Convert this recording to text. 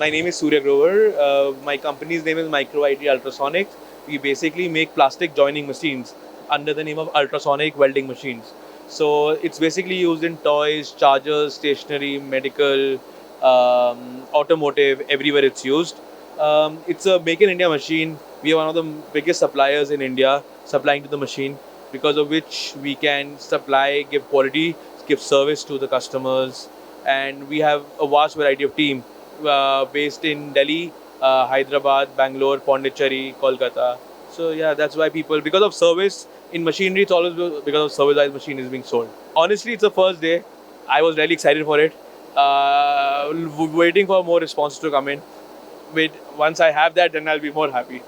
My name is Surya Grover. My company's name is MicroID Ultrasonics. We basically make plastic joining machines under the name of ultrasonic welding machines. So it's basically used in toys, chargers, stationery, medical, automotive, everywhere it's used. It's a make in India machine. We are one of the biggest suppliers in India supplying to the machine, because of which we can supply, give quality, give service to the customers. And we have a vast variety of team based in Delhi, Hyderabad, Bangalore, Pondicherry, Kolkata. So yeah, that's why people, because of service in machinery, it's always because of service why the machine is being sold. Honestly, it's the first day. I was really excited for it. Waiting for more responses to come in. Wait, once I have that, then I'll be more happy.